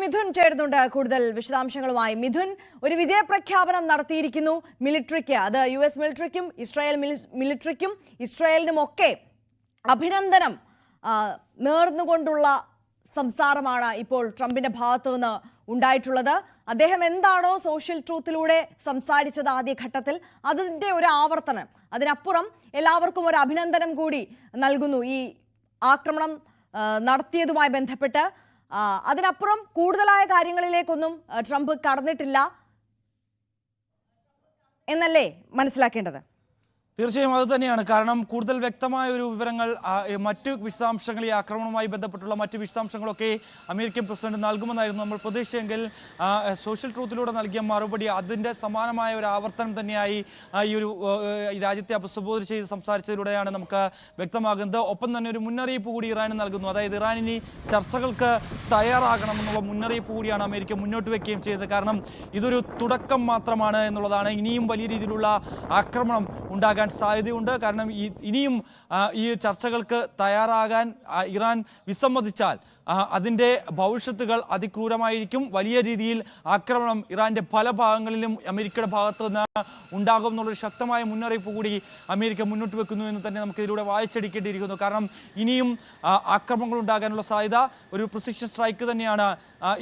മിഥുൻ ചേരുന്നുണ്ട് കൂടുതൽ വിശദാംശങ്ങളുമായി. മിഥുൻ, ഒരു വിജയപ്രഖ്യാപനം നടത്തിയിരിക്കുന്നു മിലിറ്ററിക്ക്. അത് US മിലിറ്ററിക്കും ഇസ്രായേൽ മിലിറ്ററിക്കും ഇസ്രായേലിനുമൊക്കെ അഭിനന്ദനം നേർന്നുകൊണ്ടുള്ള സംസാരമാണ് ഇപ്പോൾ ട്രംപിന്റെ ഭാഗത്തു നിന്ന് ഉണ്ടായിട്ടുള്ളത്. അദ്ദേഹം എന്താണോ സോഷ്യൽ ട്രൂത്തിലൂടെ സംസാരിച്ചത് ആദ്യഘട്ടത്തിൽ, അതിന്റെ ഒരു ആവർത്തനം. അതിനപ്പുറം എല്ലാവർക്കും ഒരു അഭിനന്ദനം കൂടി നൽകുന്നു ഈ ആക്രമണം നടത്തിയതുമായി ബന്ധപ്പെട്ട്. അതിനപ്പുറം കൂടുതലായ കാര്യങ്ങളിലേക്കൊന്നും ട്രംപ് കടന്നിട്ടില്ല എന്നല്ലേ മനസ്സിലാക്കേണ്ടത്? തീർച്ചയായും അത് തന്നെയാണ്. കാരണം കൂടുതൽ വ്യക്തമായ ഒരു വിവരങ്ങൾ, മറ്റ് വിശദാംശങ്ങൾ, ഈ ആക്രമണവുമായി ബന്ധപ്പെട്ടുള്ള മറ്റ് വിശദാംശങ്ങളൊക്കെ അമേരിക്കൻ പ്രസിഡന്റ് നൽകുമെന്നായിരുന്നു നമ്മൾ പ്രതീക്ഷിച്ചെങ്കിൽ സോഷ്യൽ ട്രൂത്തിലൂടെ നൽകിയ മറുപടി അതിൻ്റെ സമാനമായ ഒരു ആവർത്തനം തന്നെയായി ഈ ഒരു രാജ്യത്തെ അഭിസംബോധന ചെയ്ത് സംസാരിച്ചതിലൂടെയാണ് നമുക്ക് വ്യക്തമാകുന്നത്. ഒപ്പം തന്നെ ഒരു മുന്നറിയിപ്പ് കൂടി ഇറാന് നൽകുന്നു. അതായത് ഇറാനിനി ചർച്ചകൾക്ക് തയ്യാറാകണമെന്നുള്ള മുന്നറിയിപ്പ് കൂടിയാണ് അമേരിക്ക മുന്നോട്ട് വയ്ക്കുകയും ചെയ്തത്. കാരണം ഇതൊരു തുടക്കം മാത്രമാണ് എന്നുള്ളതാണ്. ഇനിയും വലിയ രീതിയിലുള്ള ആക്രമണം ഉണ്ടാകാൻ സാധ്യതയുണ്ട്. കാരണം ഇനിയും ഈ ചർച്ചകൾക്ക് തയ്യാറാകാൻ ഇറാൻ വിസമ്മതിച്ചാൽ അതിൻ്റെ ഭവിഷ്യത്തുകൾ അതിക്രൂരമായിരിക്കും. വലിയ രീതിയിൽ ആക്രമണം ഇറാന്റെ പല ഭാഗങ്ങളിലും അമേരിക്കയുടെ ഭാഗത്തു നിന്ന് ഉണ്ടാകും എന്നുള്ളൊരു ശക്തമായ മുന്നറിയിപ്പ് കൂടി അമേരിക്ക മുന്നോട്ട് വെക്കുന്നു എന്ന് തന്നെ നമുക്ക് ഇതിലൂടെ വായിച്ചെടുക്കേണ്ടിയിരിക്കുന്നു. കാരണം ഇനിയും ആക്രമണങ്ങൾ ഉണ്ടാകാനുള്ള സാധ്യത, ഒരു പ്രിസിഷൻ സ്ട്രൈക്ക് തന്നെയാണ്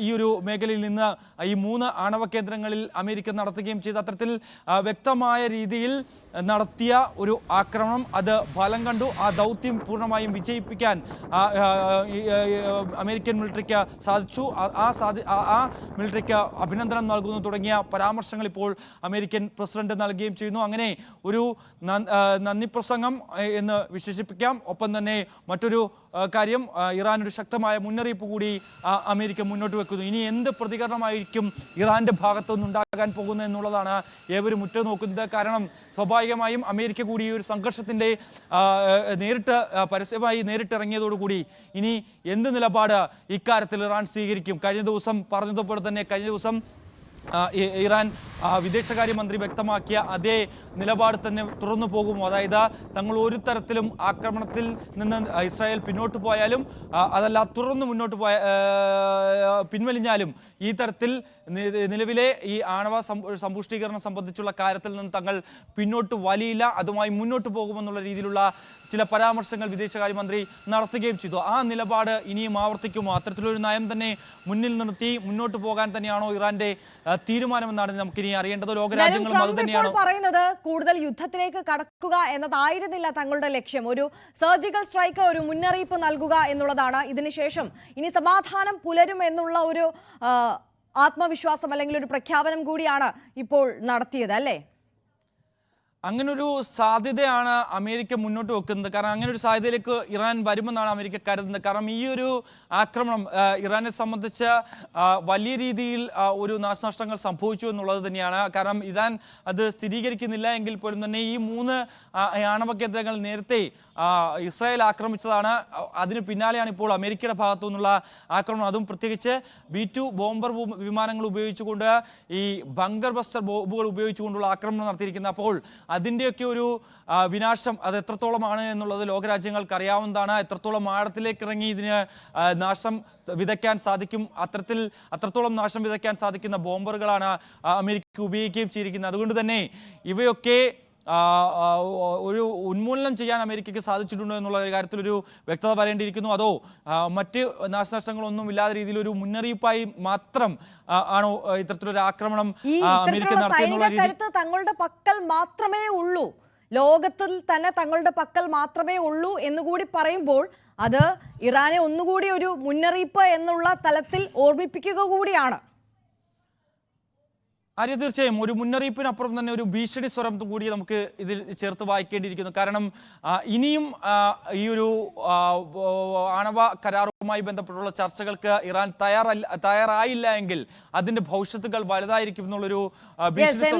ഈ ഒരു മേഖലയിൽ നിന്ന് ഈ 3 ആണവ കേന്ദ്രങ്ങളിൽ അമേരിക്ക നടത്തുകയും ചെയ്ത അത്തരത്തിൽ വ്യക്തമായ രീതിയിൽ നടത്തിയ ഒരു ആക്രമണം അത് ഫലം കണ്ടു. ആ ദൗത്യം പൂർണ്ണമായും വിജയിപ്പിക്കാൻ അമേരിക്കൻ മിലിറ്ററിക്ക് സാധിച്ചു. ആ മിലിറ്ററിക്ക് അഭിനന്ദനം നൽകുന്നു തുടങ്ങിയ പരാമർശങ്ങൾ ഇപ്പോൾ അമേരിക്കൻ പ്രസിഡന്റ് നൽകുകയും ചെയ്യുന്നു. അങ്ങനെ ഒരു നന്ദി പ്രസംഗം എന്ന് വിശേഷിപ്പിക്കാം. ഒപ്പം തന്നെ മറ്റൊരു കാര്യം, ഇറാൻ ഒരു ശക്തമായ മുന്നറിയിപ്പ് കൂടി അമേരിക്ക മുന്നോട്ട് വെക്കുന്നു. ഇനി എന്ത് പ്രതികരണമായിരിക്കും ഇറാന്റെ ഭാഗത്തു നിന്നുണ്ടാകാൻ പോകുന്നത് എന്നുള്ളതാണ് ഏവരും ഉറ്റുനോക്കുന്നത്. കാരണം സ്വാഭാവികമായും അമേരിക്ക കൂടി ഈ ഒരു സംഘർഷത്തിൻ്റെ പരസ്യമായി നേരിട്ടിറങ്ങിയതോടുകൂടി ഇനി എന്ത് നിലപാട് ഇക്കാര്യത്തിൽ ഇറാൻ സ്വീകരിക്കും? കഴിഞ്ഞ ദിവസം പറഞ്ഞതുപോലെ തന്നെ ഇറാൻ വിദേശകാര്യമന്ത്രി വ്യക്തമാക്കിയ അതേ നിലപാട് തന്നെ തുറന്നു പോകുമോ? അതായത് തങ്ങൾ ഒരു തരത്തിലും ആക്രമണത്തിൽ നിന്ന് ഇസ്രായേൽ പിന്നോട്ട് പോയാലും അതല്ല തുറന്നു മുന്നോട്ട് പിൻവലിഞ്ഞാലും ഈ തരത്തിൽ നിലവിലെ ഈ ആണവ സമ്പുഷ്ടീകരണം സംബന്ധിച്ചുള്ള കാര്യത്തിൽ നിന്ന് തങ്ങൾ പിന്നോട്ട് വലിയില്ല, അതുമായി മുന്നോട്ട് പോകുമെന്നുള്ള രീതിയിലുള്ള ചില പരാമർശങ്ങൾ വിദേശകാര്യമന്ത്രി നടത്തുകയും ചെയ്തു. ആ നിലപാട് ഇനിയും ആവർത്തിക്കുമോ? അത്തരത്തിലൊരു നയം തന്നെ മുന്നിൽ നിർത്തി മുന്നോട്ട് പോകാൻ തന്നെയാണോ ഇറാന്റെ തീരുമാനമെന്നാണ് നമുക്കിനി അറിയേണ്ടത്. ലോകരാജ്യങ്ങളും അത് തന്നെയാണ് പറയുന്നത്. കൂടുതൽ യുദ്ധത്തിലേക്ക് കടക്കുക എന്നതായിരുന്നില്ല തങ്ങളുടെ ലക്ഷ്യം. ഒരു സർജിക്കൽ സ്ട്രൈക്ക്, ഒരു മുന്നറിയിപ്പ് നൽകുക എന്നുള്ളതാണ്. ഇതിനുശേഷം ഇനി സമാധാനം പുലരും എന്നുള്ള ഒരു ആത്മവിശ്വാസം അല്ലെങ്കിൽ ഒരു പ്രഖ്യാപനം കൂടിയാണ് ഇപ്പോൾ നടത്തിയത്, അല്ലേ? അങ്ങനൊരു സാധ്യതയാണ് അമേരിക്ക മുന്നോട്ട് വെക്കുന്നത്. കാരണം അങ്ങനെ ഒരു സാധ്യതയിലേക്ക് ഇറാൻ വരുമെന്നാണ് അമേരിക്ക കരുതുന്നത്. കാരണം ഈ ഒരു ആക്രമണം ഇറാനെ സംബന്ധിച്ച് വലിയ രീതിയിൽ ഒരു നാശനഷ്ടങ്ങൾ സംഭവിച്ചു എന്നുള്ളത് തന്നെയാണ്. കാരണം ഇറാൻ അത് സ്ഥിരീകരിക്കുന്നില്ല എങ്കിൽ പോലും തന്നെ ഈ 3 ആണവ കേന്ദ്രങ്ങൾ നേരത്തെ ഇസ്രായേൽ ആക്രമിച്ചതാണ്. അതിന് പിന്നാലെയാണ് ഇപ്പോൾ അമേരിക്കയുടെ ഭാഗത്തു നിന്നുള്ള ആക്രമണം. അതും പ്രത്യേകിച്ച് B-2 ബോംബർ വിമാനങ്ങൾ ഉപയോഗിച്ചുകൊണ്ട്, ഈ ബങ്കർ ബസ്റ്റർ ബോംബുകൾ ഉപയോഗിച്ചുകൊണ്ടുള്ള ആക്രമണം നടത്തിയിരിക്കുന്നത്. അപ്പോൾ അതിൻ്റെയൊക്കെ ഒരു വിനാശം അത് എത്രത്തോളമാണ് എന്നുള്ളത് ലോകരാജ്യങ്ങൾക്ക് അറിയാവുന്നതാണ്. എത്രത്തോളം ആഴത്തിലേക്ക് ഇറങ്ങി ഇതിന് നാശം വിതയ്ക്കാൻ സാധിക്കും, അത്രത്തോളം നാശം വിതയ്ക്കാൻ സാധിക്കുന്ന ബോംബറുകളാണ് അമേരിക്ക ഉപയോഗിക്കുകയും ചെയ്തിരിക്കുന്നത്. അതുകൊണ്ട് തന്നെ ഇവയൊക്കെ ഒരു ഉന്മൂലനം ചെയ്യാൻ അമേരിക്കയ്ക്ക് സാധിച്ചിട്ടുണ്ടോ എന്നുള്ള കാര്യത്തിലൊരു വ്യക്തത വരേണ്ടിയിരിക്കുന്നു. അതോ മറ്റ് നാശനഷ്ടങ്ങളൊന്നും ഇല്ലാത്ത രീതിയിൽ ഒരു മുന്നറിയിപ്പായി മാത്രം ആണോ ഇത്തരത്തിലൊരു ആക്രമണം അമേരിക്ക നടത്തിയെന്നുള്ള തങ്ങളുടെ പക്കൽ മാത്രമേ ഉള്ളൂ, ലോകത്തിൽ തന്നെ തങ്ങളുടെ പക്കൽ മാത്രമേ ഉള്ളൂ എന്നുകൂടി പറയുമ്പോൾ അത് ഇറാനെ ഒന്നുകൂടി ഒരു മുന്നറിയിപ്പ് എന്നുള്ള തലത്തിൽ ഓർമ്മിപ്പിക്കുക കൂടിയാണ്. തീർച്ചയായും ഒരു മുന്നറിയിപ്പിനപ്പുറം തന്നെ ഒരു ഭീഷണി സ്വരം കൂടി നമുക്ക് ഇതിൽ ചേർത്ത് വായിക്കേണ്ടിയിരിക്കുന്നു. കാരണം ഇനിയും ഈ ഒരു ആണവ കരാറുമായി ബന്ധപ്പെട്ടുള്ള ചർച്ചകൾക്ക് ഇറാൻ തയ്യാറായില്ല എങ്കിൽ അതിന്റെ ഭവിഷ്യത്തുകൾ വലുതായിരിക്കും എന്നുള്ളൊരു ഭീഷണി